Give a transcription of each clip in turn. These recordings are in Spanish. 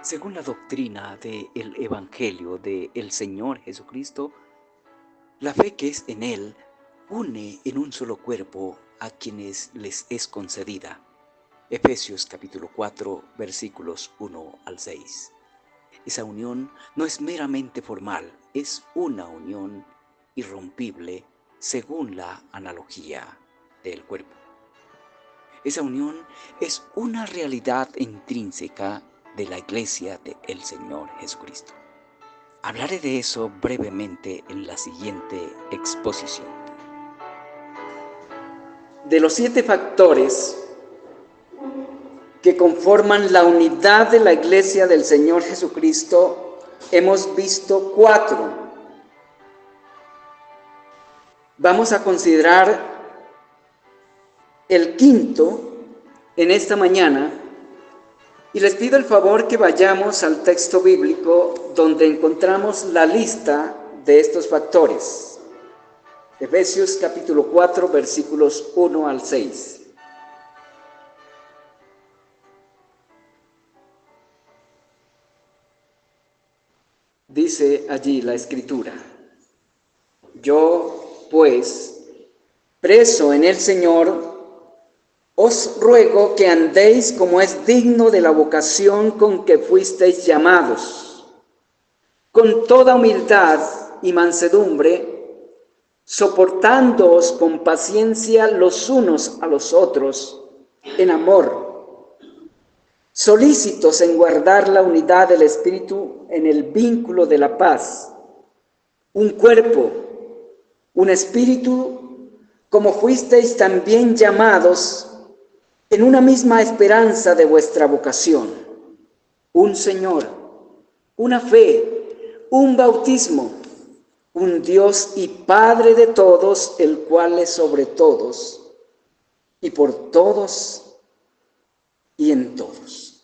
Según la doctrina del Evangelio del Señor Jesucristo, la fe que es en Él une en un solo cuerpo a quienes les es concedida. Efesios capítulo 4, versículos 1 al 6. Esa unión no es meramente formal, es una unión irrompible según la analogía del cuerpo. Esa unión es una realidad intrínseca de la Iglesia del Señor Jesucristo. Hablaré de eso brevemente en la siguiente exposición. De los 7 factores que conforman la unidad de la Iglesia del Señor Jesucristo, hemos visto 4. Vamos a considerar el quinto en esta mañana y les pido el favor que vayamos al texto bíblico donde encontramos la lista de estos factores. Efesios capítulo 4, versículos 1 al 6. Dice allí la Escritura: Yo, pues, preso en el Señor, os ruego que andéis como es digno de la vocación con que fuisteis llamados, con toda humildad y mansedumbre, soportándoos con paciencia los unos a los otros en amor, solícitos en guardar la unidad del Espíritu en el vínculo de la paz, un cuerpo, un espíritu, como fuisteis también llamados en una misma esperanza de vuestra vocación, un Señor, una fe, un bautismo, un Dios y Padre de todos, el cual es sobre todos y por todos y en todos.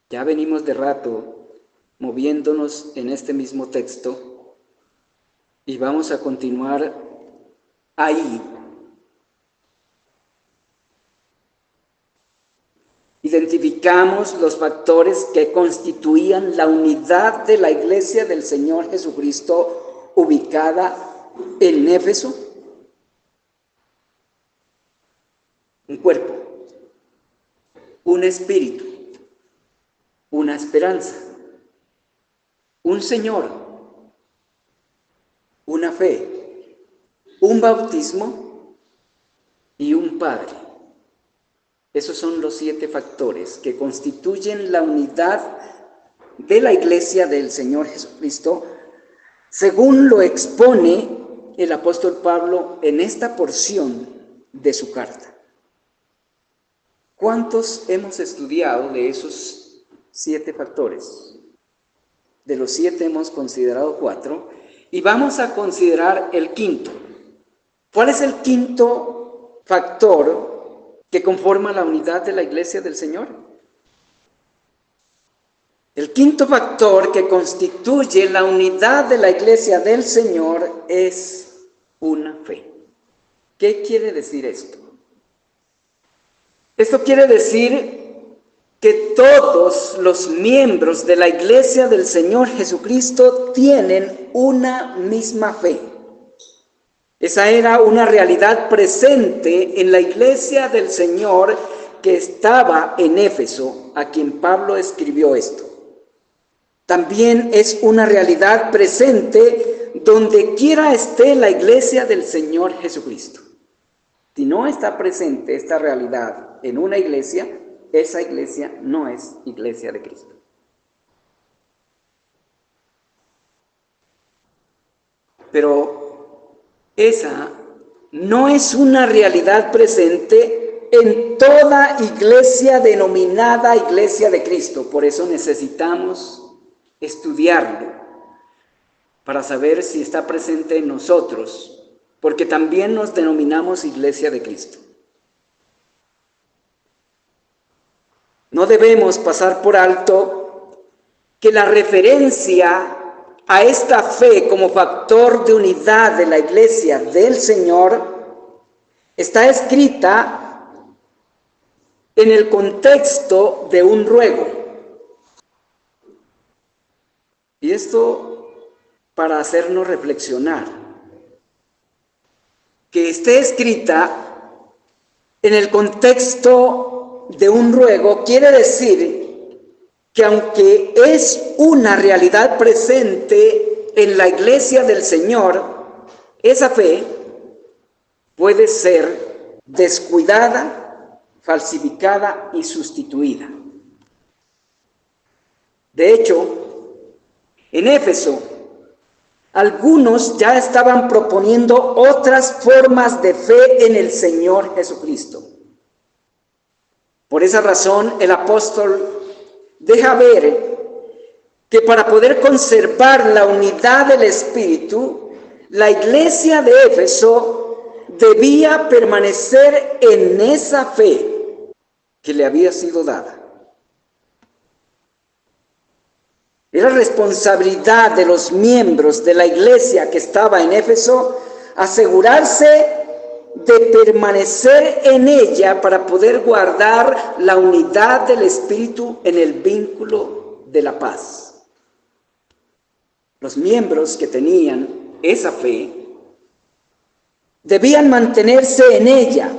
Ya venimos de rato moviéndonos en este mismo texto y vamos a continuar ahí. Identificamos los factores que constituían la unidad de la Iglesia del Señor Jesucristo ubicada en Éfeso. Un cuerpo, un espíritu, una esperanza, un Señor, una fe, un bautismo y un Padre. Esos son los 7 factores que constituyen la unidad de la Iglesia del Señor Jesucristo, según lo expone el apóstol Pablo en esta porción de su carta. ¿Cuántos hemos estudiado de esos 7 factores? De los 7 hemos considerado 4 y vamos a considerar el quinto. ¿Cuál es el quinto factor que conforma la unidad de la Iglesia del Señor? El quinto factor que constituye la unidad de la Iglesia del Señor es una fe. ¿Qué quiere decir esto? Esto quiere decir que todos los miembros de la Iglesia del Señor Jesucristo tienen una misma fe. Esa era una realidad presente en la Iglesia del Señor que estaba en Éfeso, a quien Pablo escribió esto. También es una realidad presente donde quiera esté la Iglesia del Señor Jesucristo. Si no está presente esta realidad en una iglesia, esa iglesia no es Iglesia de Cristo. Pero esa no es una realidad presente en toda iglesia denominada Iglesia de Cristo. Por eso necesitamos estudiarlo para saber si está presente en nosotros, porque también nos denominamos Iglesia de Cristo. No debemos pasar por alto que la referencia a esta fe como factor de unidad de la Iglesia del Señor está escrita en el contexto de un ruego. Y esto para hacernos reflexionar, que esté escrita en el contexto de un ruego quiere decir que aunque es una realidad presente en la iglesia del Señor, esa fe puede ser descuidada, falsificada y sustituida. De hecho, en Éfeso, algunos ya estaban proponiendo otras formas de fe en el Señor Jesucristo. Por esa razón, el apóstol deja ver que para poder conservar la unidad del Espíritu, la iglesia de Éfeso debía permanecer en esa fe que le había sido dada. Era responsabilidad de los miembros de la iglesia que estaba en Éfeso asegurarse de permanecer en ella para poder guardar la unidad del Espíritu en el vínculo de la paz. Los miembros que tenían esa fe debían mantenerse en ella,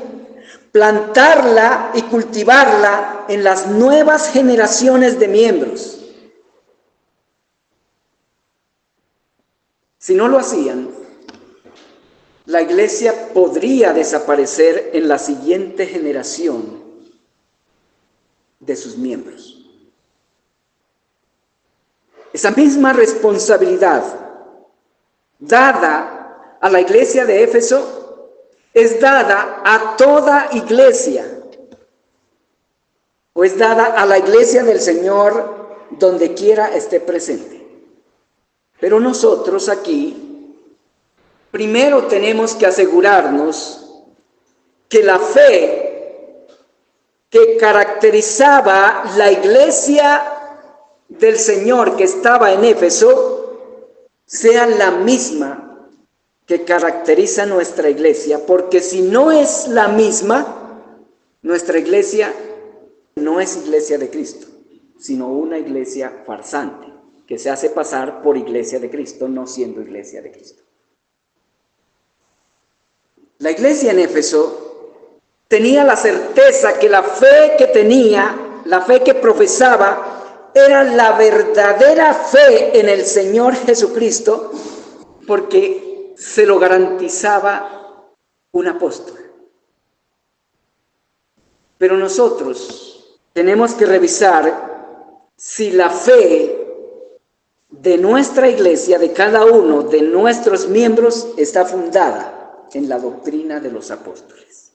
plantarla y cultivarla en las nuevas generaciones de miembros. Si no lo hacían, la iglesia podría desaparecer en la siguiente generación de sus miembros. Esa misma responsabilidad dada a la iglesia de Éfeso es dada a toda iglesia, o es dada a la iglesia del Señor donde quiera esté presente. Pero nosotros aquí, primero tenemos que asegurarnos que la fe que caracterizaba la iglesia del Señor que estaba en Éfeso sea la misma que caracteriza nuestra iglesia, porque si no es la misma, nuestra iglesia no es iglesia de Cristo, sino una iglesia farsante, que se hace pasar por iglesia de Cristo, no siendo iglesia de Cristo. La iglesia en Éfeso tenía la certeza que la fe que tenía, la fe que profesaba, era la verdadera fe en el Señor Jesucristo, porque se lo garantizaba un apóstol. Pero nosotros tenemos que revisar si la fe de nuestra iglesia, de cada uno de nuestros miembros, está fundada en la doctrina de los apóstoles.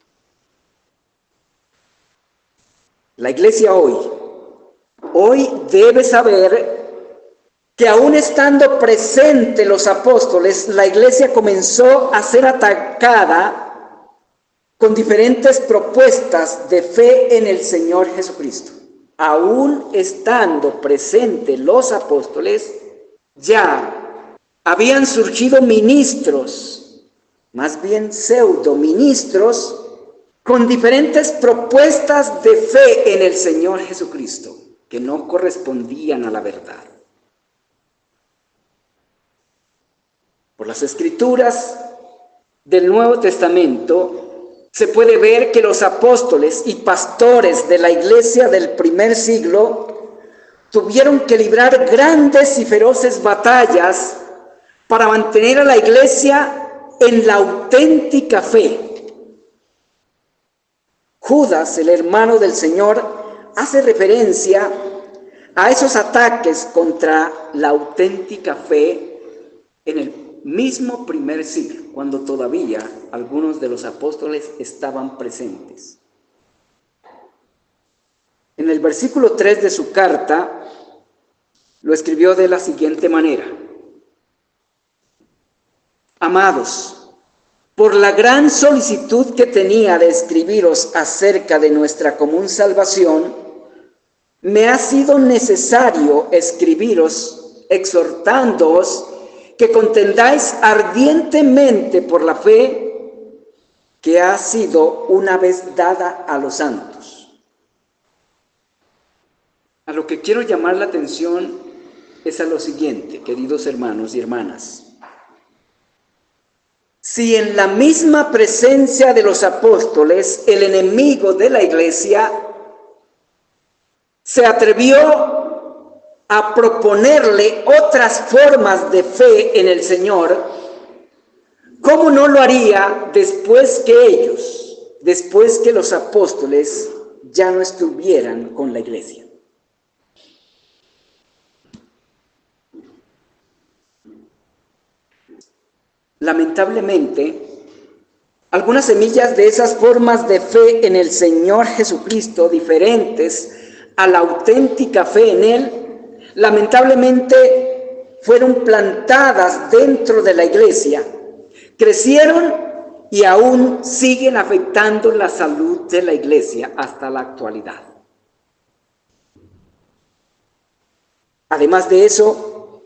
La iglesia hoy debe saber que aún estando presentes los apóstoles, la iglesia comenzó a ser atacada con diferentes propuestas de fe en el Señor Jesucristo. Aún estando presentes los apóstoles, ya habían surgido ministros, más bien pseudo-ministros, con diferentes propuestas de fe en el Señor Jesucristo, que no correspondían a la verdad. Por las Escrituras del Nuevo Testamento se puede ver que los apóstoles y pastores de la iglesia del primer siglo tuvieron que librar grandes y feroces batallas para mantener a la iglesia en la auténtica fe. Judas, el hermano del Señor, hace referencia a esos ataques contra la auténtica fe en el mismo primer siglo, cuando todavía algunos de los apóstoles estaban presentes. En el versículo 3 de su carta lo escribió de la siguiente manera: Amados, por la gran solicitud que tenía de escribiros acerca de nuestra común salvación, me ha sido necesario escribiros exhortándoos que contendáis ardientemente por la fe que ha sido una vez dada a los santos. A lo que quiero llamar la atención es a lo siguiente, queridos hermanos y hermanas. Si en la misma presencia de los apóstoles el enemigo de la iglesia se atrevió a proponerle otras formas de fe en el Señor, ¿cómo no lo haría después que los apóstoles ya no estuvieran con la iglesia? Lamentablemente, algunas semillas de esas formas de fe en el Señor Jesucristo, diferentes a la auténtica fe en Él, lamentablemente fueron plantadas dentro de la iglesia, crecieron y aún siguen afectando la salud de la iglesia hasta la actualidad. Además de eso,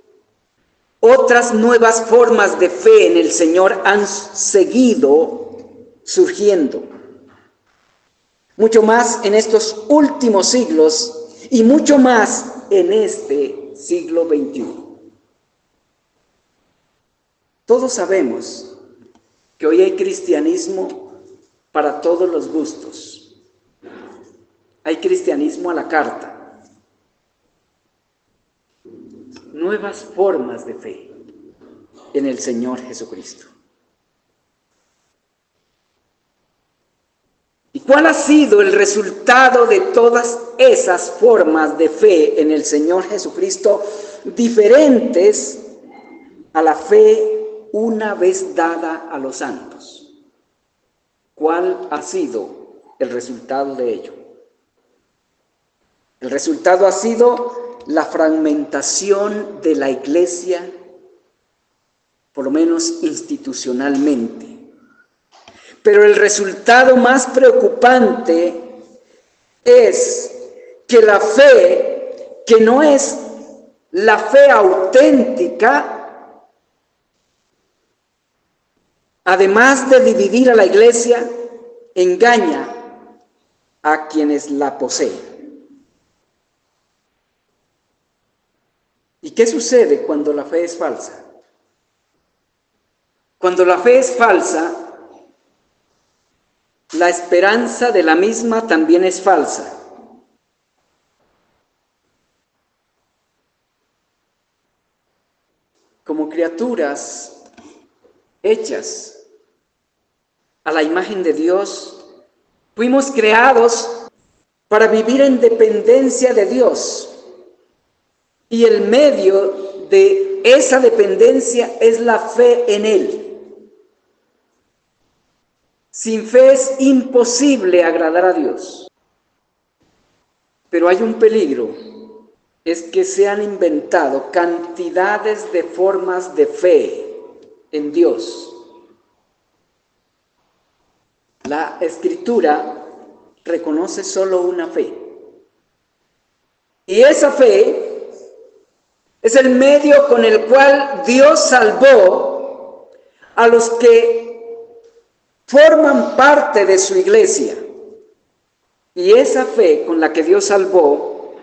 otras nuevas formas de fe en el Señor han seguido surgiendo, mucho más en estos últimos siglos y mucho más en este siglo XXI. Todos sabemos que hoy hay cristianismo para todos los gustos. Hay cristianismo a la carta. Nuevas formas de fe en el Señor Jesucristo. ¿Y cuál ha sido el resultado de todas esas formas de fe en el Señor Jesucristo, diferentes a la fe una vez dada a los santos? ¿Cuál ha sido el resultado de ello? El resultado ha sido la fragmentación de la iglesia, por lo menos institucionalmente. Pero el resultado más preocupante es que la fe, que no es la fe auténtica, además de dividir a la iglesia, engaña a quienes la poseen. ¿Y qué sucede cuando la fe es falsa? Cuando la fe es falsa, la esperanza de la misma también es falsa. Como criaturas hechas a la imagen de Dios, fuimos creados para vivir en dependencia de Dios. Y el medio de esa dependencia es la fe en Él. Sin fe es imposible agradar a Dios. Pero hay un peligro, es que se han inventado cantidades de formas de fe en Dios. La Escritura reconoce solo una fe. Y esa fe es el medio con el cual Dios salvó a los que forman parte de su iglesia. Y esa fe con la que Dios salvó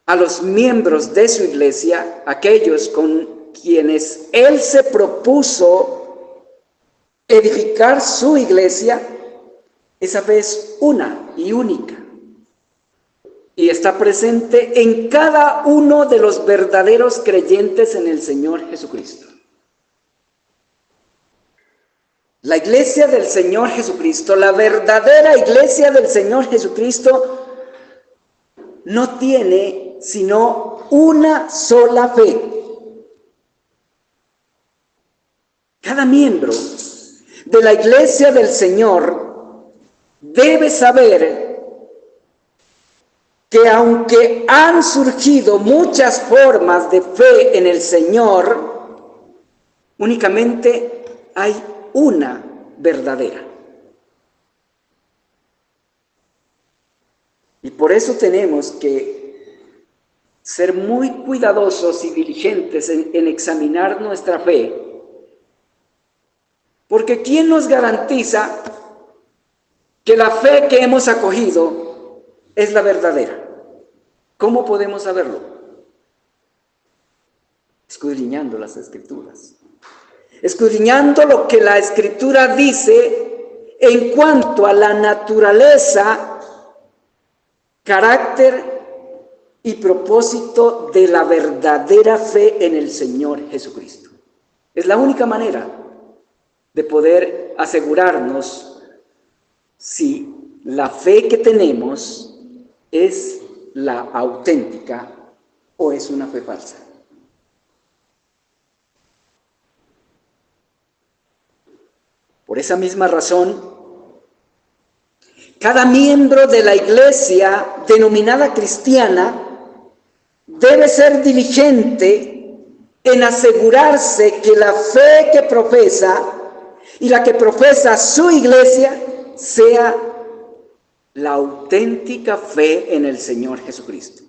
a los miembros de su iglesia, aquellos con quienes Él se propuso edificar su iglesia, esa fe es una y única. Y está presente en cada uno de los verdaderos creyentes en el Señor Jesucristo. La iglesia del Señor Jesucristo, la verdadera iglesia del Señor Jesucristo, no tiene sino una sola fe. Cada miembro de la iglesia del Señor debe saber que aunque han surgido muchas formas de fe en el Señor, únicamente hay una verdadera. Y por eso tenemos que ser muy cuidadosos y diligentes en examinar nuestra fe, porque ¿quién nos garantiza que la fe que hemos acogido es la verdadera? ¿Cómo podemos saberlo? escudriñando las Escrituras, escudriñando lo que la Escritura dice en cuanto a la naturaleza, carácter y propósito de la verdadera fe en el Señor Jesucristo. Es la única manera de poder asegurarnos si la fe que tenemos es la auténtica o es una fe falsa. Por esa misma razón, cada miembro de la iglesia denominada cristiana debe ser diligente en asegurarse que la fe que profesa y la que profesa su iglesia sea la auténtica fe en el Señor Jesucristo.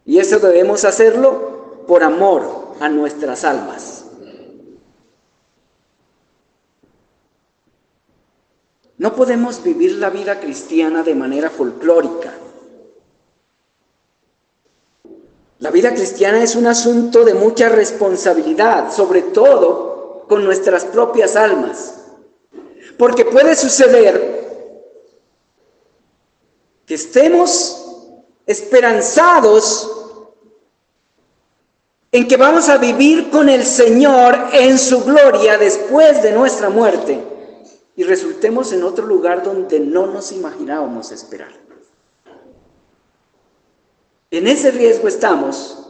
Y eso debemos hacerlo por amor a nuestras almas. No podemos vivir la vida cristiana de manera folclórica. La vida cristiana es un asunto de mucha responsabilidad, sobre todo con nuestras propias almas. Porque puede suceder que estemos esperanzados en que vamos a vivir con el Señor en su gloria después de nuestra muerte y resultemos en otro lugar donde no nos imaginábamos esperar. En ese riesgo estamos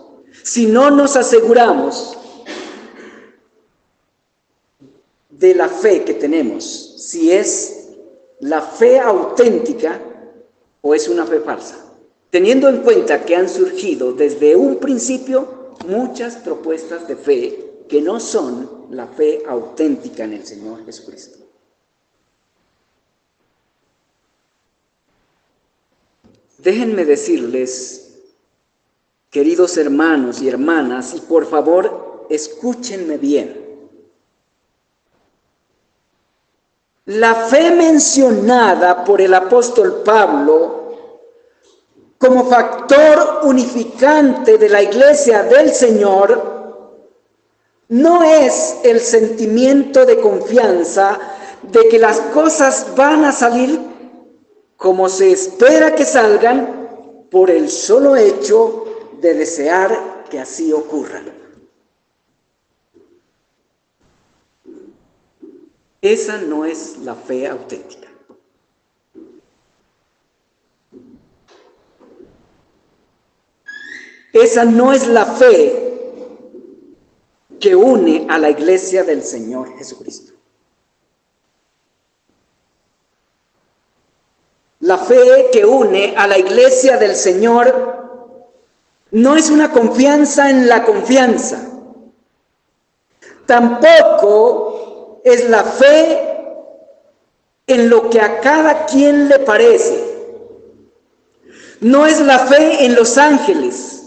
si no nos aseguramos de la fe que tenemos, si es la fe auténtica o es una fe falsa, teniendo en cuenta que han surgido desde un principio muchas propuestas de fe que no son la fe auténtica en el Señor Jesucristo. Déjenme decirles, queridos hermanos y hermanas, y por favor escúchenme bien. La fe mencionada por el apóstol Pablo como factor unificante de la iglesia del Señor no es el sentimiento de confianza de que las cosas van a salir como se espera que salgan por el solo hecho de desear que así ocurran. Esa no es la fe auténtica. Esa no es la fe que une a la iglesia del Señor Jesucristo. La fe que une a la iglesia del Señor no es una confianza en la confianza. Tampoco es la fe en lo que a cada quien le parece. No es la fe en los ángeles.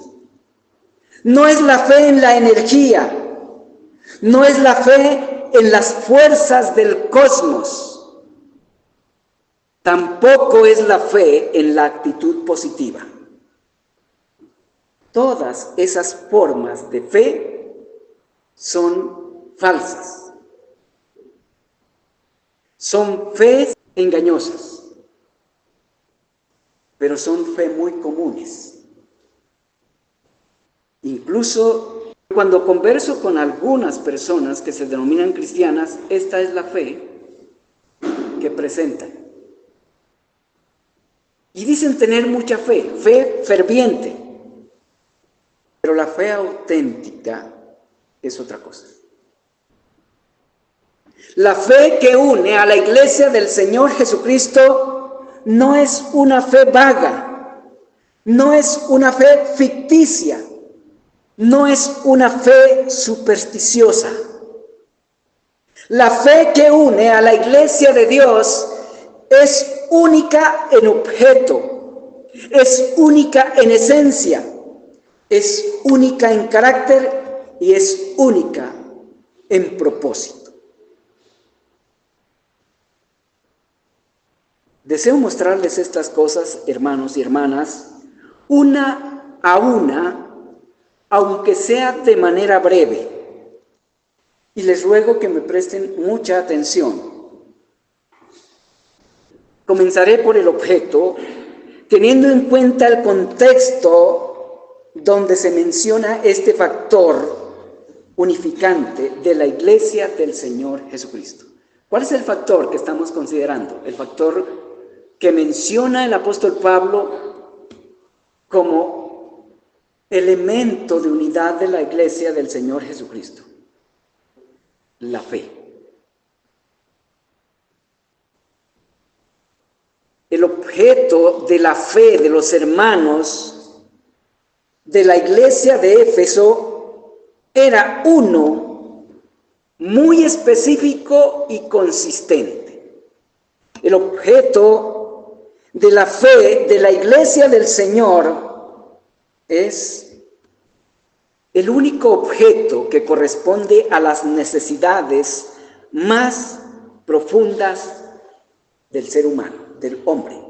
No es la fe en la energía. No es la fe en las fuerzas del cosmos. Tampoco es la fe en la actitud positiva. Todas esas formas de fe son falsas. Son fe engañosas, pero son fe muy comunes. Incluso cuando converso con algunas personas que se denominan cristianas, esta es la fe que presentan. Y dicen tener mucha fe, fe ferviente. Pero la fe auténtica es otra cosa. La fe que une a la iglesia del Señor Jesucristo no es una fe vaga, no es una fe ficticia, no es una fe supersticiosa. La fe que une a la iglesia de Dios es única en objeto, es única en esencia, es única en carácter y es única en propósito. Deseo mostrarles estas cosas, hermanos y hermanas, una a una, aunque sea de manera breve. Y les ruego que me presten mucha atención. Comenzaré por el objeto, teniendo en cuenta el contexto donde se menciona este factor unificante de la Iglesia del Señor Jesucristo. ¿Cuál es el factor que estamos considerando? El factor que menciona el apóstol Pablo como elemento de unidad de la Iglesia del Señor Jesucristo. La fe. El objeto de la fe de los hermanos de la iglesia de Éfeso era uno muy específico y consistente. El objeto de la fe de la iglesia del Señor es el único objeto que corresponde a las necesidades más profundas del ser humano, del hombre.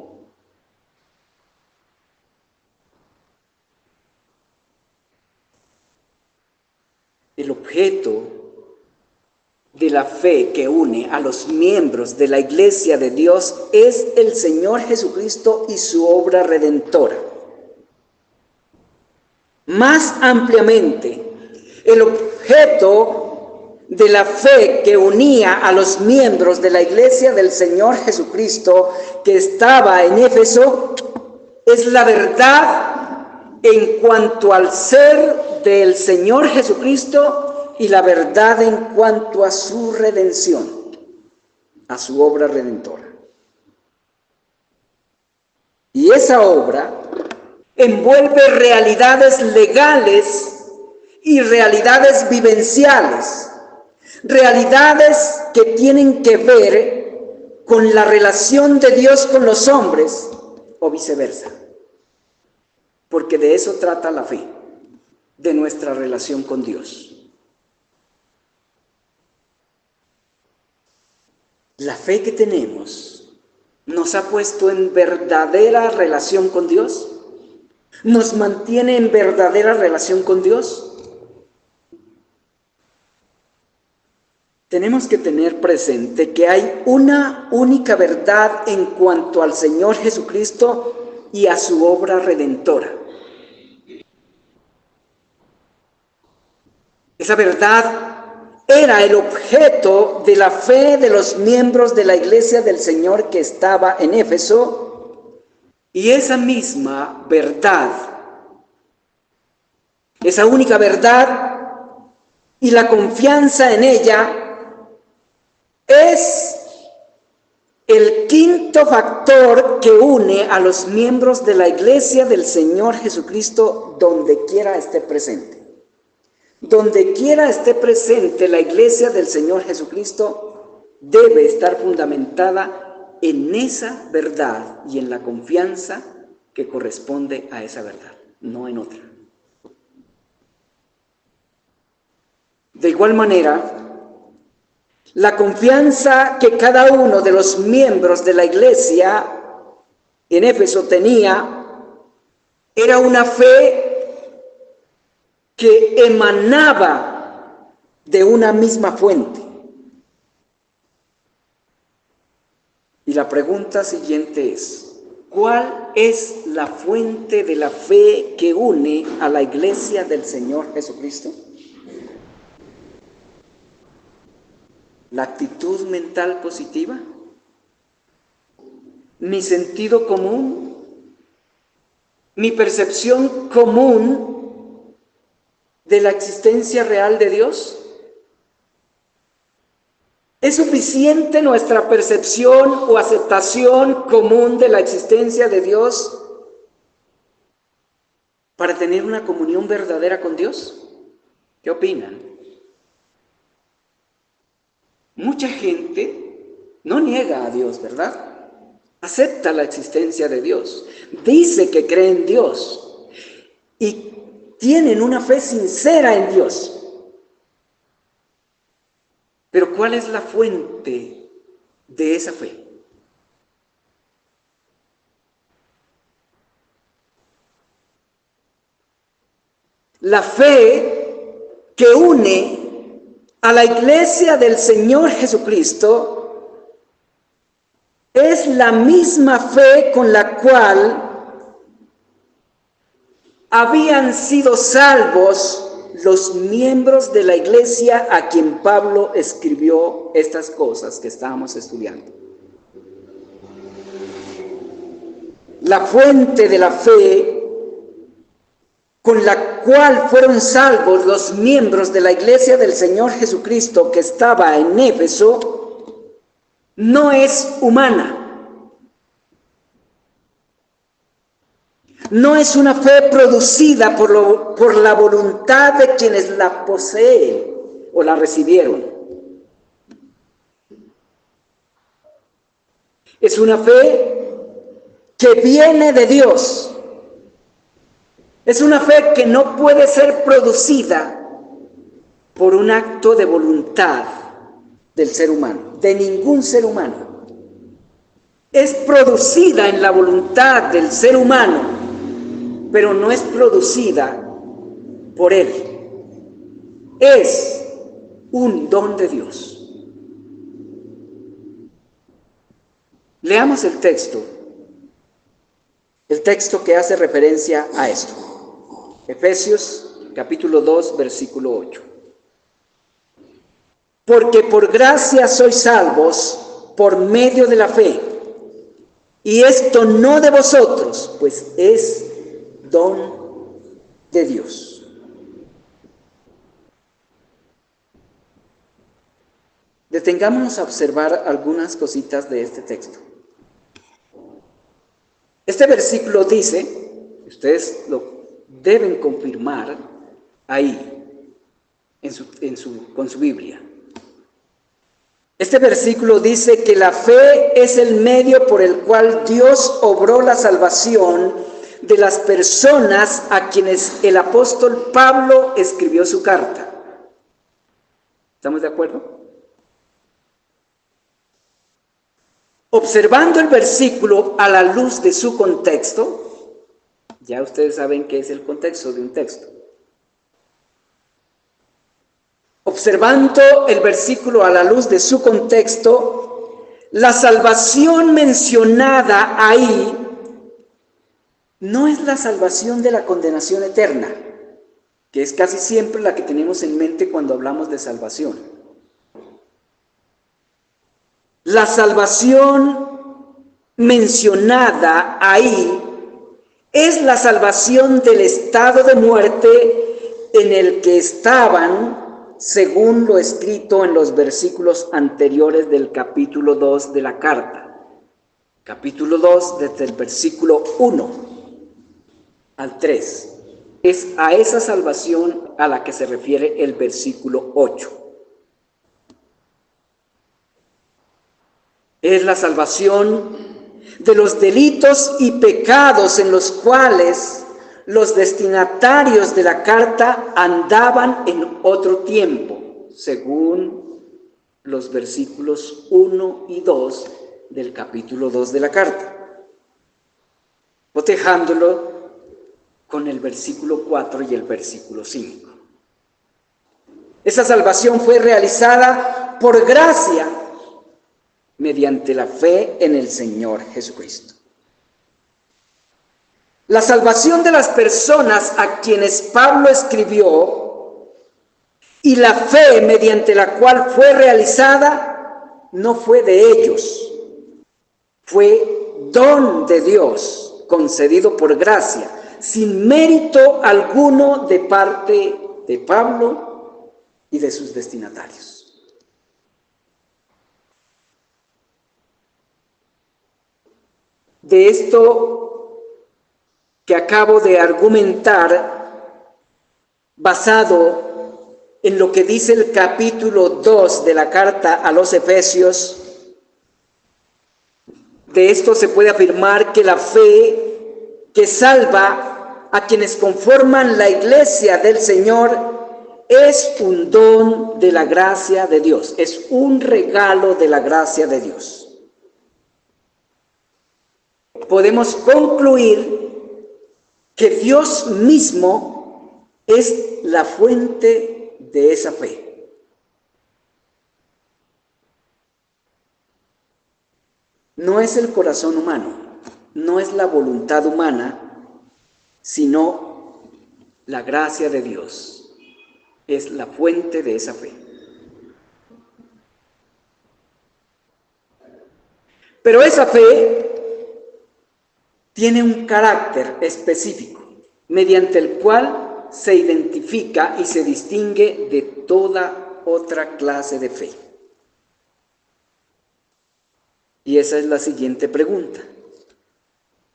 El objeto de la fe que une a los miembros de la Iglesia de Dios es el Señor Jesucristo y su obra redentora. Más ampliamente, el objeto de la fe que unía a los miembros de la Iglesia del Señor Jesucristo que estaba en Éfeso es la verdad en cuanto al ser del Señor Jesucristo y la verdad en cuanto a su redención, a su obra redentora. Y esa obra envuelve realidades legales y realidades vivenciales, realidades que tienen que ver con la relación de Dios con los hombres o viceversa, porque de eso trata la fe, de nuestra relación con Dios. La fe que tenemos nos ha puesto en verdadera relación con Dios, nos mantiene en verdadera relación con Dios. Tenemos que tener presente que hay una única verdad en cuanto al Señor Jesucristo y a su obra redentora. Esa verdad era el objeto de la fe de los miembros de la iglesia del Señor que estaba en Éfeso, y esa misma verdad, esa única verdad y la confianza en ella es el quinto factor que une a los miembros de la iglesia del Señor Jesucristo donde quiera esté presente. Donde quiera esté presente la iglesia del Señor Jesucristo debe estar fundamentada en esa verdad y en la confianza que corresponde a esa verdad, no en otra. De igual manera, la confianza que cada uno de los miembros de la iglesia en Éfeso tenía era una fe que emanaba de una misma fuente. Y la pregunta siguiente es, ¿cuál es la fuente de la fe que une a la iglesia del Señor Jesucristo? ¿La actitud mental positiva? ¿Mi sentido común? ¿Mi percepción común de la existencia real de Dios? ¿Es suficiente nuestra percepción o aceptación común de la existencia de Dios para tener una comunión verdadera con Dios? ¿Qué opinan? Mucha gente no niega a Dios, ¿verdad? Acepta la existencia de Dios, dice que cree en Dios y tienen una fe sincera en Dios. Pero ¿cuál es la fuente de esa fe? La fe que une a la iglesia del Señor Jesucristo es la misma fe con la cual habían sido salvos los miembros de la iglesia a quien Pablo escribió estas cosas que estábamos estudiando. La fuente de la fe con la cual fueron salvos los miembros de la iglesia del Señor Jesucristo que estaba en Éfeso no es humana. No es una fe producida por la voluntad de quienes la poseen o la recibieron. Es una fe que viene de Dios. Es una fe que no puede ser producida por un acto de voluntad del ser humano, de ningún ser humano. Es producida en la voluntad del ser humano, pero no es producida por él. Es un don de Dios. Leamos el texto que hace referencia a esto. Efesios capítulo 2, versículo 8. Porque por gracia sois salvos por medio de la fe, y esto no de vosotros, pues es don de Dios. Detengámonos a observar algunas cositas de este texto. Este versículo dice, ustedes lo deben confirmar ahí, con su Biblia. Este versículo dice que la fe es el medio por el cual Dios obró la salvación de las personas a quienes el apóstol Pablo escribió su carta. ¿Estamos de acuerdo? Observando el versículo a la luz de su contexto, ya ustedes saben qué es el contexto de un texto. Observando el versículo a la luz de su contexto, la salvación mencionada ahí no es la salvación de la condenación eterna, que es casi siempre la que tenemos en mente cuando hablamos de salvación. La salvación mencionada ahí es la salvación del estado de muerte en el que estaban, según lo escrito en los versículos anteriores del capítulo 2 de la carta. Capítulo 2, desde el versículo 1 al 3. Es a esa salvación a la que se refiere el versículo 8. Es la salvación de los delitos y pecados en los cuales los destinatarios de la carta andaban en otro tiempo, según los versículos 1 y 2 del capítulo 2 de la carta, cotejándolo con el versículo 4 y el versículo 5. Esa salvación fue realizada por gracia mediante la fe en el Señor Jesucristo. La salvación de las personas a quienes Pablo escribió y la fe mediante la cual fue realizada no fue de ellos, fue don de Dios concedido por gracia, sin mérito alguno de parte de Pablo y de sus destinatarios. De esto que acabo de argumentar, basado en lo que dice el capítulo 2 de la carta a los Efesios, de esto se puede afirmar que la fe que salva a quienes conforman la iglesia del Señor es un don de la gracia de Dios, es un regalo de la gracia de Dios. Podemos concluir que Dios mismo es la fuente de esa fe. No es el corazón humano, no es la voluntad humana, sino la gracia de Dios. Es la fuente de esa fe. Pero esa fe tiene un carácter específico, mediante el cual se identifica y se distingue de toda otra clase de fe. Y esa es la siguiente pregunta.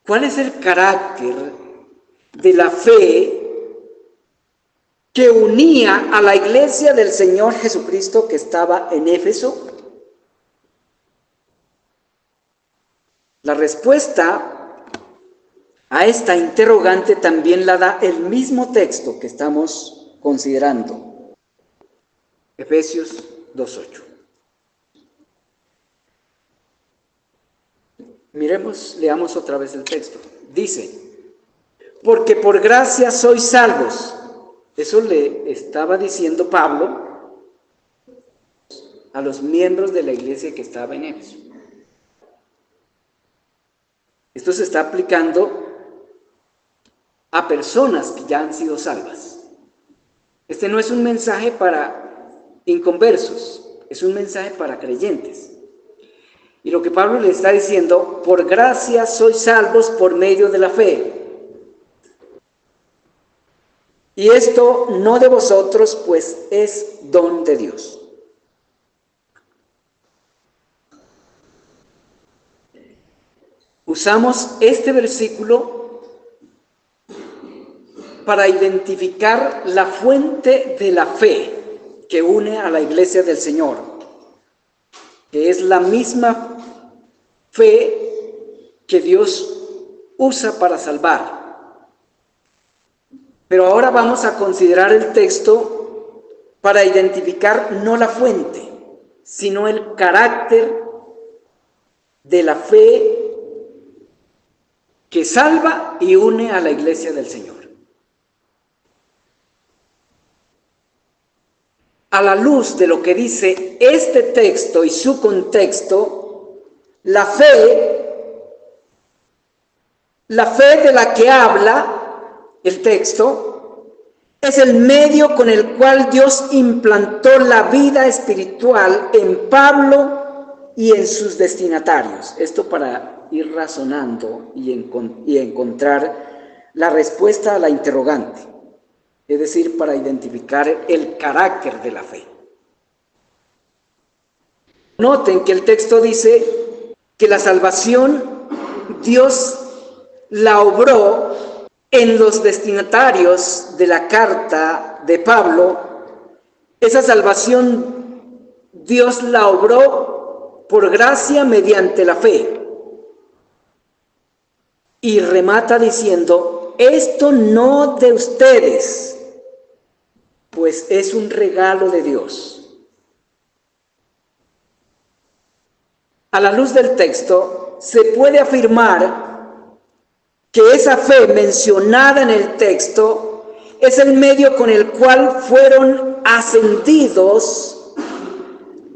¿Cuál es el carácter de la fe que unía a la iglesia del Señor Jesucristo que estaba en Éfeso? La respuesta a esta interrogante también la da el mismo texto que estamos considerando, Efesios 2:8. Leamos otra vez el texto. Dice, porque por gracia sois salvos. Eso le estaba diciendo Pablo a los miembros de la iglesia que estaba en Éfeso. Esto se está aplicando a personas que ya han sido salvas. Este no es un mensaje para inconversos, es un mensaje para creyentes. Y lo que Pablo le está diciendo, por gracia sois salvos por medio de la fe. Y esto no de vosotros, pues es don de Dios. Usamos este versículo para identificar la fuente de la fe que une a la iglesia del Señor, que es la misma fe que Dios usa para salvar. Pero ahora vamos a considerar el texto para identificar no la fuente, sino el carácter de la fe que salva y une a la iglesia del Señor. A la luz de lo que dice este texto y su contexto, la fe de la que habla el texto es el medio con el cual Dios implantó la vida espiritual en Pablo y en sus destinatarios. Esto para ir razonando y encontrar la respuesta a la interrogante, es decir, para identificar el carácter de la fe. Noten que el texto dice que la salvación Dios la obró en los destinatarios de la carta de Pablo. Esa salvación Dios la obró por gracia mediante la fe. Y remata diciendo, esto no de ustedes, pues es un regalo de Dios. A la luz del texto, se puede afirmar que esa fe mencionada en el texto es el medio con el cual fueron ascendidos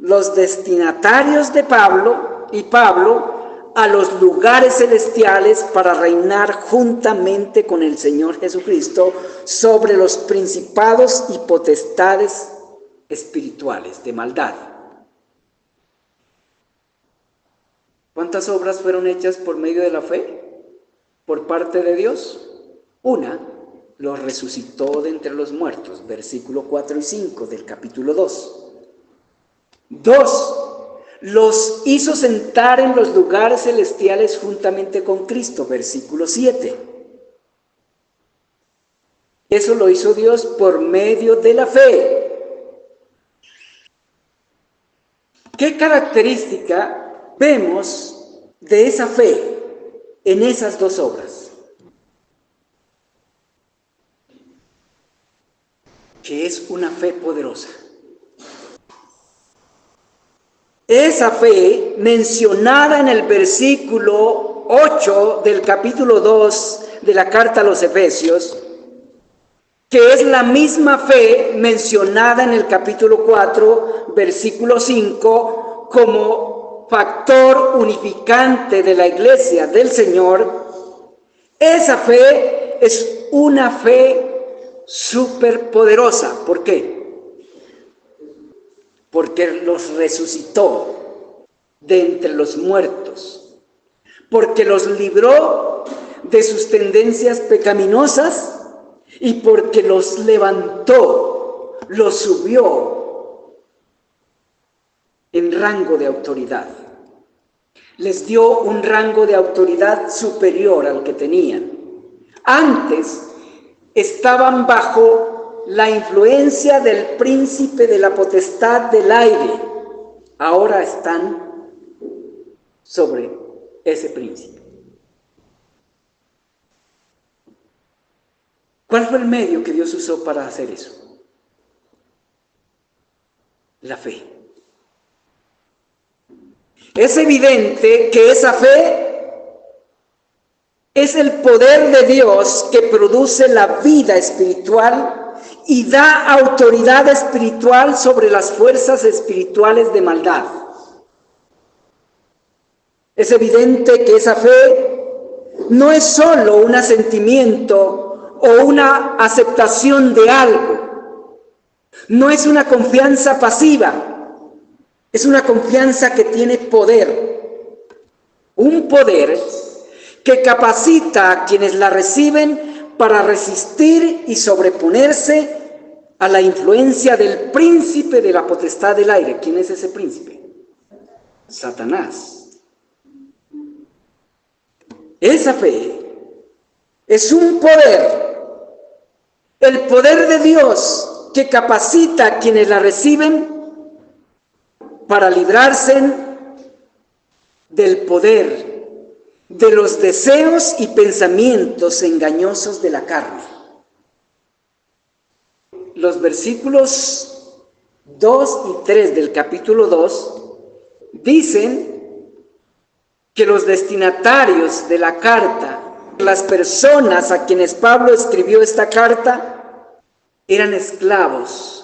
los destinatarios de Pablo a los lugares celestiales para reinar juntamente con el Señor Jesucristo sobre los principados y potestades espirituales de maldad. ¿Cuántas obras fueron hechas por medio de la fe? Por parte de Dios. Una, los resucitó de entre los muertos, versículo 4 y 5 del capítulo 2. 2, los hizo sentar en los lugares celestiales juntamente con Cristo, versículo 7. Eso lo hizo Dios por medio de la fe. ¿Qué característica vemos de esa fe en esas dos obras? Que es una fe poderosa. Esa fe mencionada en el versículo 8 del capítulo 2 de la carta a los Efesios que es la misma fe mencionada en el capítulo 4, versículo 5, como factor unificante de la iglesia del Señor, esa fe es una fe superpoderosa. ¿Por qué? Porque los resucitó de entre los muertos, porque los libró de sus tendencias pecaminosas y porque los levantó, los subió en rango de autoridad. Les dio un rango de autoridad superior al que tenían. Antes estaban bajo la influencia del príncipe de la potestad del aire. Ahora están sobre ese príncipe. ¿Cuál fue el medio que Dios usó para hacer eso? La fe. Es evidente que esa fe es el poder de Dios que produce la vida espiritual y da autoridad espiritual sobre las fuerzas espirituales de maldad. Es evidente que esa fe no es solo un asentimiento o una aceptación de algo. No es una confianza pasiva, es una confianza que tiene poder. Un poder que capacita a quienes la reciben para resistir y sobreponerse a la influencia del príncipe de la potestad del aire. ¿Quién es ese príncipe? Satanás. Esa fe es un poder, el poder de Dios que capacita a quienes la reciben para librarse del poder de los deseos y pensamientos engañosos de la carne. Los versículos 2 y 3 del capítulo 2 dicen que los destinatarios de la carta, las personas a quienes Pablo escribió esta carta, eran esclavos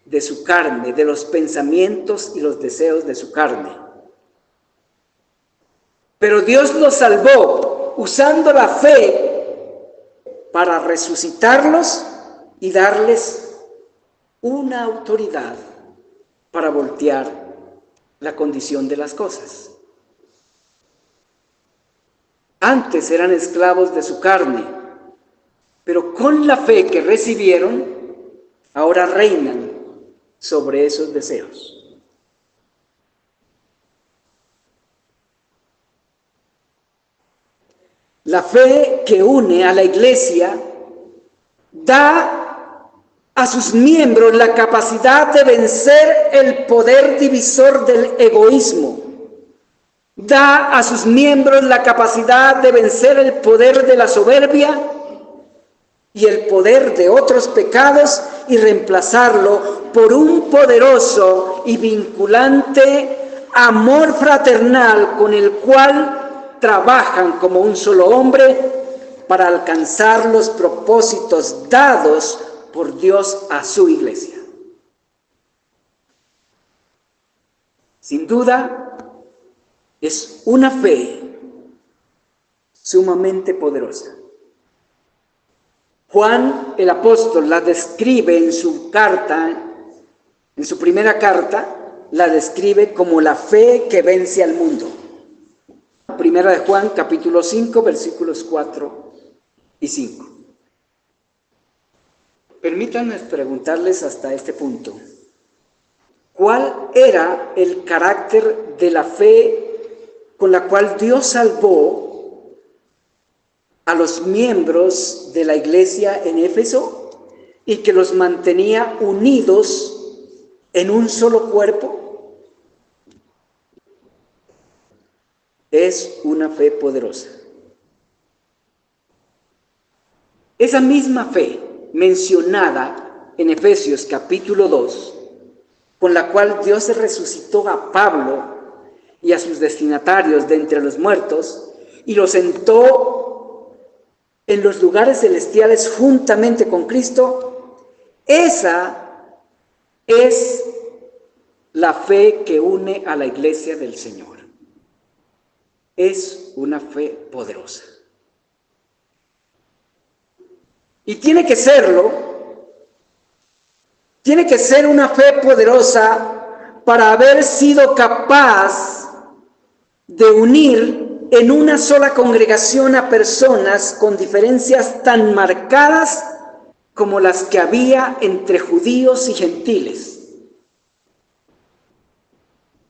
de su carne, de los pensamientos y los deseos de su carne. Pero Dios los salvó usando la fe para resucitarlos y darles una autoridad para voltear la condición de las cosas. Antes eran esclavos de su carne, pero con la fe que recibieron, ahora reinan sobre esos deseos. La fe que une a la iglesia da a sus miembros la capacidad de vencer el poder divisor del egoísmo. Da a sus miembros la capacidad de vencer el poder de la soberbia y el poder de otros pecados y reemplazarlo por un poderoso y vinculante amor fraternal con el cual trabajan como un solo hombre para alcanzar los propósitos dados por Dios a su iglesia. Sin duda, es una fe sumamente poderosa. Juan el apóstol la describe en su carta, en su primera carta, la describe como la fe que vence al mundo. Primera de Juan, capítulo 5, versículos 4 y 5. Permítanme preguntarles hasta este punto, ¿cuál era el carácter de la fe con la cual Dios salvó a los miembros de la iglesia en Éfeso y que los mantenía unidos en un solo cuerpo? Es una fe poderosa. Esa misma fe mencionada en Efesios capítulo 2, con la cual Dios resucitó a Pablo y a sus destinatarios de entre los muertos y los sentó en los lugares celestiales juntamente con Cristo, esa es la fe que une a la iglesia del Señor. Es una fe poderosa. Y tiene que serlo, tiene que ser una fe poderosa para haber sido capaz de unir en una sola congregación a personas con diferencias tan marcadas como las que había entre judíos y gentiles.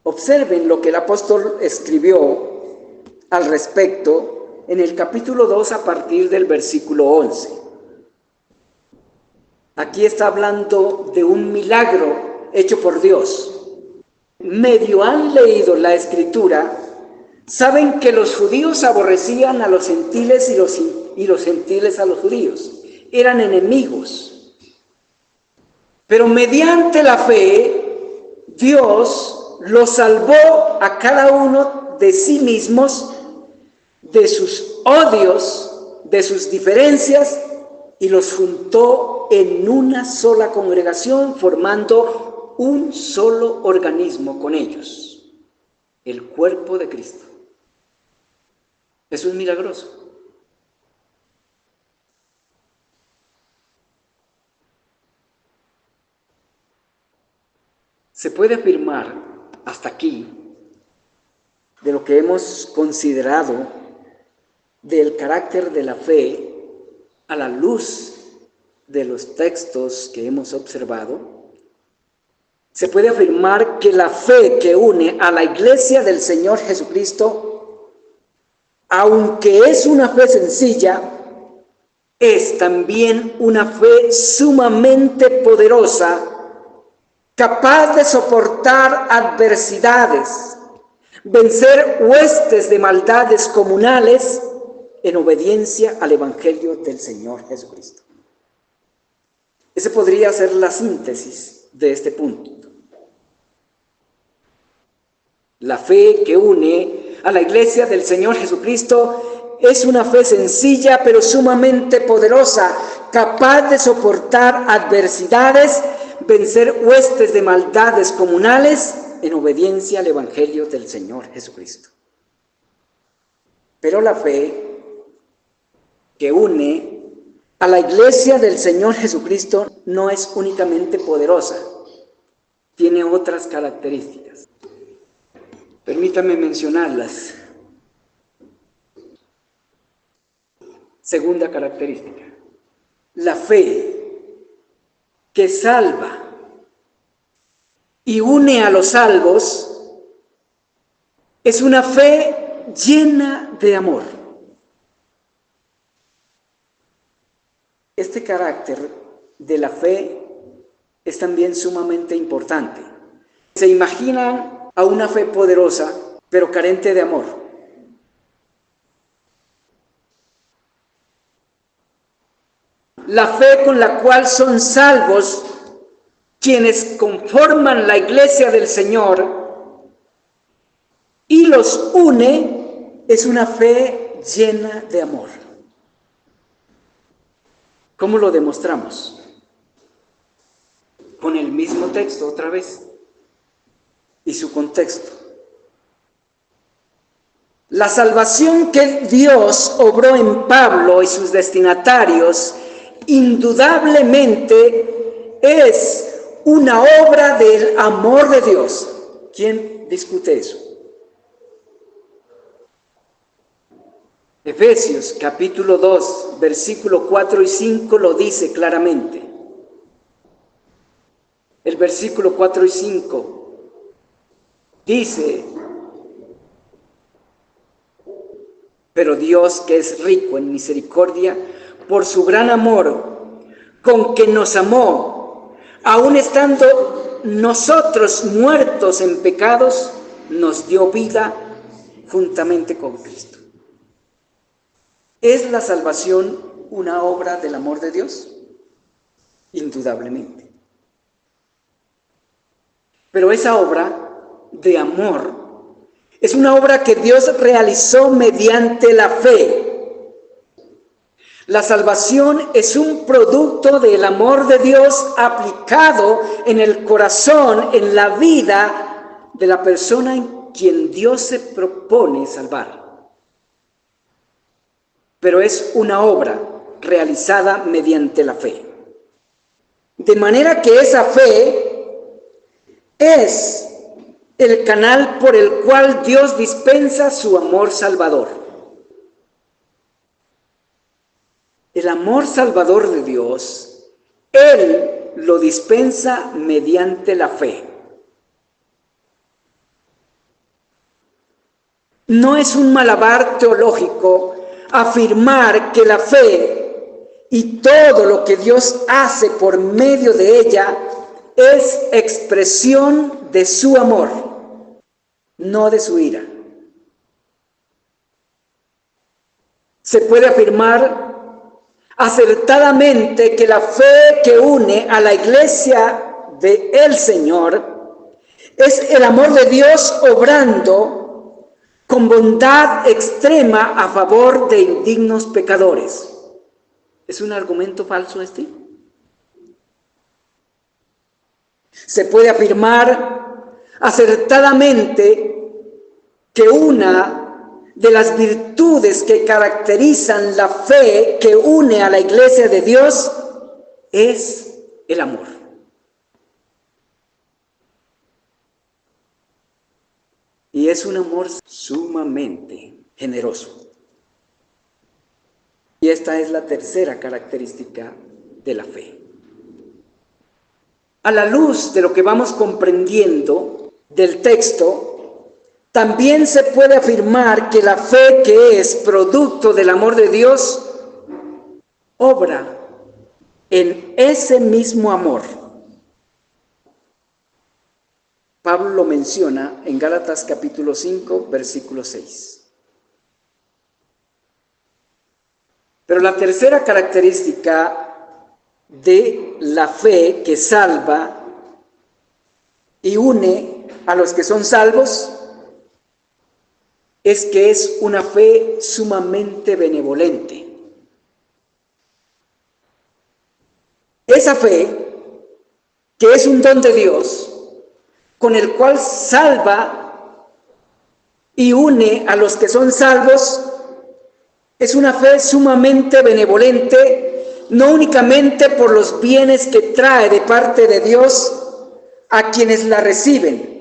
Observen lo que el apóstol escribió al respecto en el capítulo 2 a partir del versículo 11. Aquí está hablando de un milagro hecho por Dios. Medio han leído la escritura, saben que los judíos aborrecían a los gentiles y los gentiles a los judíos. Eran enemigos. Pero mediante la fe, Dios los salvó a cada uno de sí mismos, de sus odios, de sus diferencias, y los juntó en una sola congregación, formando un solo organismo con ellos, el cuerpo de Cristo. Eso es milagroso. Se puede afirmar hasta aquí de lo que hemos considerado del carácter de la fe a la luz de los textos que hemos observado. Se puede afirmar que la fe que une a la iglesia del Señor Jesucristo, aunque es una fe sencilla, es también una fe sumamente poderosa, capaz de soportar adversidades, vencer huestes de maldades comunales en obediencia al Evangelio del Señor Jesucristo. Esa podría ser la síntesis de este punto. La fe que une a la iglesia del Señor Jesucristo es una fe sencilla pero sumamente poderosa, capaz de soportar adversidades, vencer huestes de maldades comunales en obediencia al Evangelio del Señor Jesucristo. Pero la fe que une a la iglesia del Señor Jesucristo no es únicamente poderosa, tiene otras características. Permítame mencionarlas. Segunda característica, la fe que salva y une a los salvos es una fe llena de amor. Este carácter de la fe es también sumamente importante. Se imaginan a una fe poderosa, pero carente de amor. La fe con la cual son salvos quienes conforman la iglesia del Señor y los une es una fe llena de amor. ¿Cómo lo demostramos? Con el mismo texto otra vez y su contexto. La salvación que Dios obró en Pablo y sus destinatarios indudablemente es una obra del amor de Dios. ¿Quién discute eso? Efesios capítulo 2, versículo 4 y 5 lo dice claramente. El versículo 4 y 5 dice: pero Dios, que es rico en misericordia, por su gran amor con que nos amó, aun estando nosotros muertos en pecados, nos dio vida juntamente con Cristo. ¿Es la salvación una obra del amor de Dios? Indudablemente. Pero esa obra de amor es una obra que Dios realizó mediante la fe. La salvación es un producto del amor de Dios aplicado en el corazón, en la vida de la persona en quien Dios se propone salvar. Pero es una obra realizada mediante la fe. De manera que esa fe es el canal por el cual Dios dispensa su amor salvador. El amor salvador de Dios, Él lo dispensa mediante la fe. No es un malabar teológico afirmar que la fe y todo lo que Dios hace por medio de ella es expresión de su amor, no de su ira. Se puede afirmar acertadamente que la fe que une a la iglesia del Señor es el amor de Dios obrando con bondad extrema a favor de indignos pecadores. ¿Es un argumento falso este? Se puede afirmar acertadamente que una de las virtudes que caracterizan la fe que une a la iglesia de Dios es el amor. Y es un amor sumamente generoso. Y esta es la tercera característica de la fe. A la luz de lo que vamos comprendiendo del texto, también se puede afirmar que la fe que es producto del amor de Dios obra en ese mismo amor. Pablo lo menciona en Gálatas capítulo 5, versículo 6. Pero la tercera característica de la fe que salva y une a los que son salvos es que es una fe sumamente benevolente. Esa fe, que es un don de Dios, con el cual salva y une a los que son salvos, es una fe sumamente benevolente, no únicamente por los bienes que trae de parte de Dios a quienes la reciben,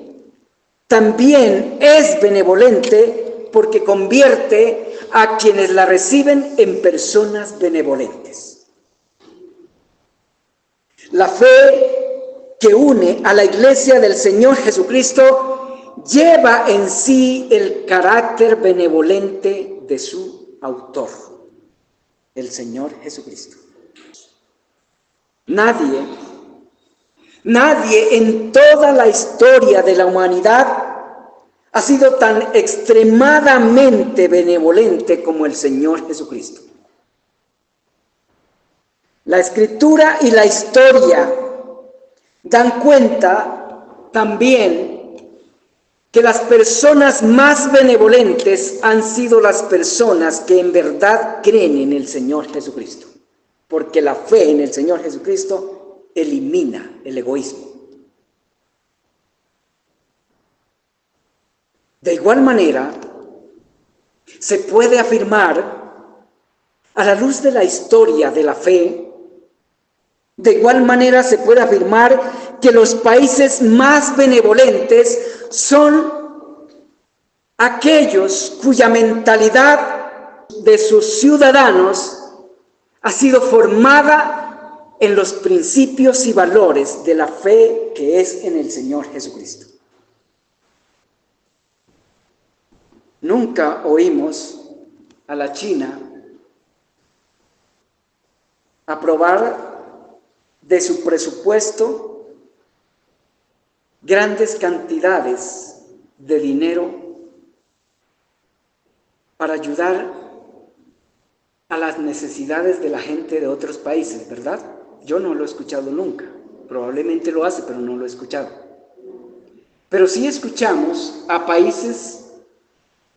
también es benevolente porque convierte a quienes la reciben en personas benevolentes. La fe que une a la iglesia del Señor Jesucristo lleva en sí el carácter benevolente de su autor, el Señor Jesucristo. Nadie en toda la historia de la humanidad ha sido tan extremadamente benevolente como el Señor Jesucristo. La Escritura y la historia dan cuenta también que las personas más benevolentes han sido las personas que en verdad creen en el Señor Jesucristo, porque la fe en el Señor Jesucristo elimina el egoísmo. De igual manera, se puede afirmar, a la luz de la historia de la fe, de igual manera se puede afirmar que los países más benevolentes son aquellos cuya mentalidad de sus ciudadanos ha sido formada en los principios y valores de la fe que es en el Señor Jesucristo. Nunca oímos a la China aprobar de su presupuesto grandes cantidades de dinero para ayudar a las necesidades de la gente de otros países, ¿verdad? Yo no lo he escuchado nunca. Probablemente lo hace, pero no lo he escuchado. Pero sí escuchamos a países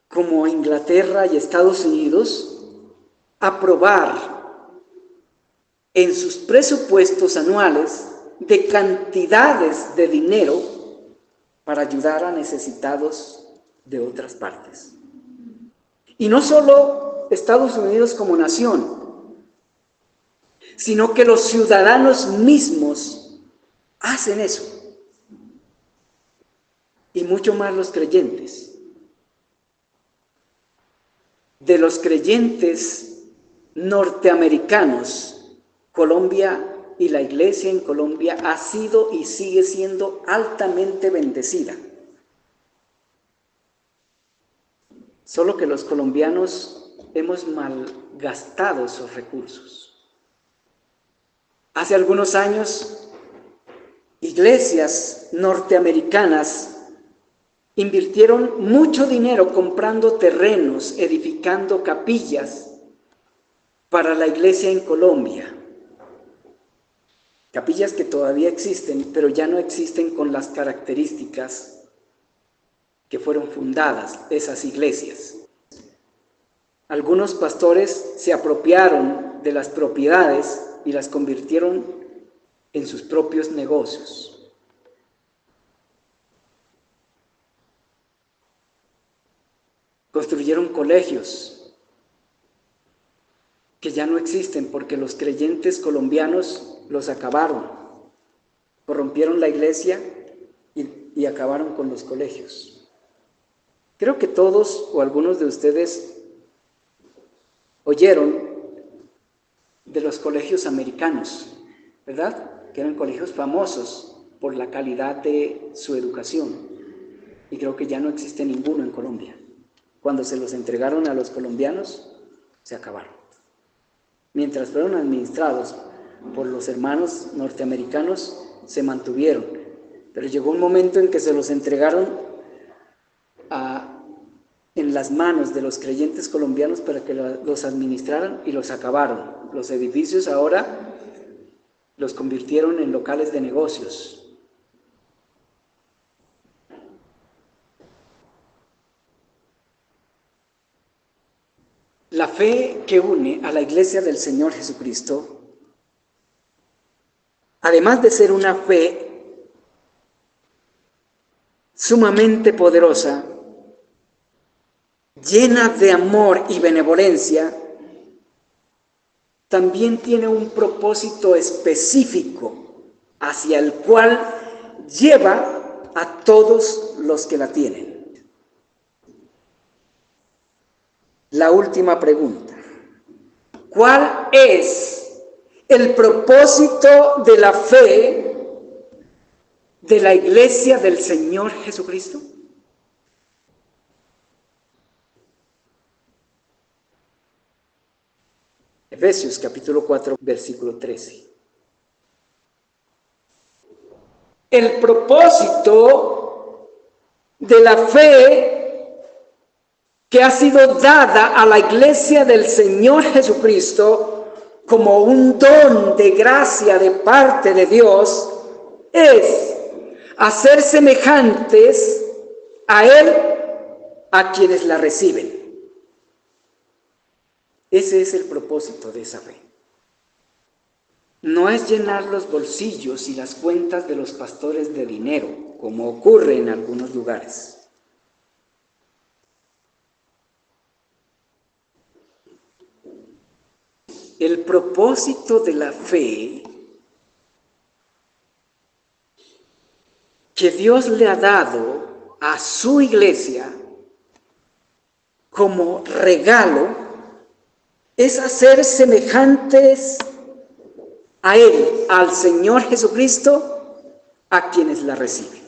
como Inglaterra y Estados Unidos aprobar en sus presupuestos anuales de cantidades de dinero para ayudar a necesitados de otras partes. Y no solo Estados Unidos como nación, sino que los ciudadanos mismos hacen eso. Y mucho más los creyentes. De los creyentes norteamericanos, Colombia y la iglesia en Colombia ha sido y sigue siendo altamente bendecida. Solo que los colombianos hemos malgastado esos recursos. Hace algunos años, iglesias norteamericanas invirtieron mucho dinero comprando terrenos, edificando capillas para la iglesia en Colombia. Capillas que todavía existen, pero ya no existen con las características que fueron fundadas esas iglesias. Algunos pastores se apropiaron de las propiedades y las convirtieron en sus propios negocios. Construyeron colegios que ya no existen porque los creyentes colombianos los acabaron, corrompieron la iglesia y acabaron con los colegios. Creo que todos o algunos de ustedes oyeron de los colegios americanos, ¿verdad? Que eran colegios famosos por la calidad de su educación. Y creo que ya no existe ninguno en Colombia. Cuando se los entregaron a los colombianos, se acabaron. Mientras fueron administrados por los hermanos norteamericanos, se mantuvieron. Pero llegó un momento en que se los entregaron en las manos de los creyentes colombianos para que los administraran y los acabaron. Los edificios ahora los convirtieron en locales de negocios. La fe que une a la iglesia del Señor Jesucristo, además de ser una fe sumamente poderosa, llena de amor y benevolencia, también tiene un propósito específico hacia el cual lleva a todos los que la tienen. La última pregunta: ¿cuál es el propósito de la fe de la iglesia del Señor Jesucristo? Efesios capítulo 4, versículo 13. El propósito de la fe que ha sido dada a la iglesia del Señor Jesucristo como un don de gracia de parte de Dios es hacer semejantes a Él a quienes la reciben. Ese es el propósito de esa fe. No es llenar los bolsillos y las cuentas de los pastores de dinero, como ocurre en algunos lugares. El propósito de la fe que Dios le ha dado a su iglesia como regalo es hacer semejantes a Él, al Señor Jesucristo, a quienes la reciben.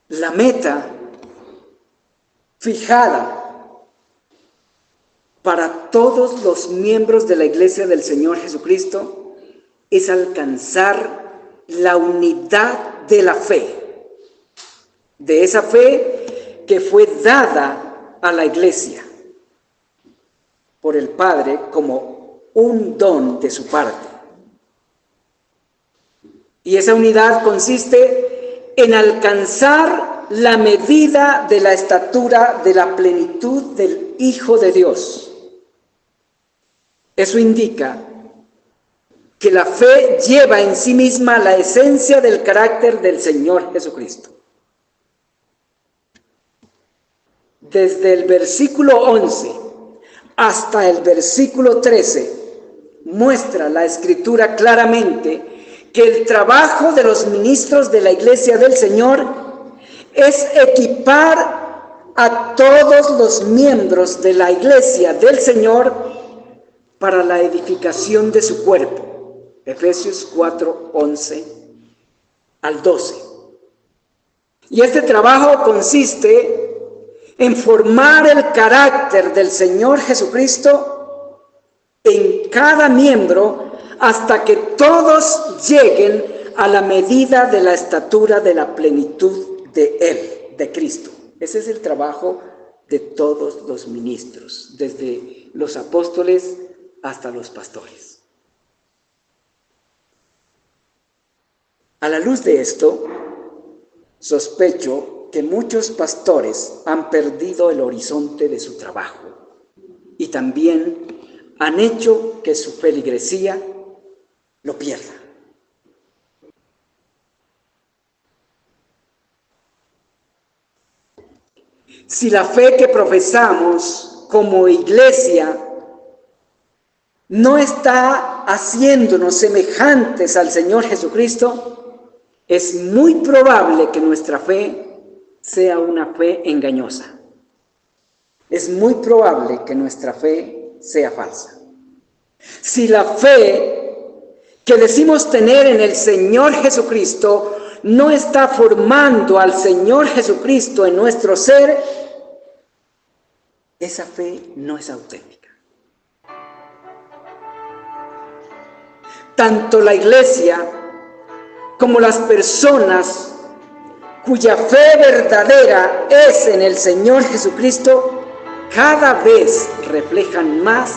La meta fijada para todos los miembros de la Iglesia del Señor Jesucristo es alcanzar la unidad de la fe, de esa fe que fue dada a la Iglesia por el Padre como un don de su parte. Y esa unidad consiste en alcanzar la medida de la estatura de la plenitud del Hijo de Dios. Eso indica que la fe lleva en sí misma la esencia del carácter del Señor Jesucristo. Desde el versículo 11 hasta el versículo 13 muestra la Escritura claramente que el trabajo de los ministros de la Iglesia del Señor es equipar a todos los miembros de la Iglesia del Señor para la edificación de su cuerpo. Efesios 4, 11 al 12. Y este trabajo consiste en formar el carácter del Señor Jesucristo en cada miembro hasta que todos lleguen a la medida de la estatura de la plenitud de Él, de Cristo. Ese es el trabajo de todos los ministros, desde los apóstoles hasta los pastores. A la luz de esto, sospecho que muchos pastores han perdido el horizonte de su trabajo y también han hecho que su feligresía lo pierda. Si la fe que profesamos como iglesia no está haciéndonos semejantes al Señor Jesucristo, es muy probable que nuestra fe sea una fe engañosa. Es muy probable que nuestra fe sea falsa. Si la fe que decimos tener en el Señor Jesucristo no está formando al Señor Jesucristo en nuestro ser, esa fe no es auténtica. Tanto la iglesia como las personas cuya fe verdadera es en el Señor Jesucristo, cada vez reflejan más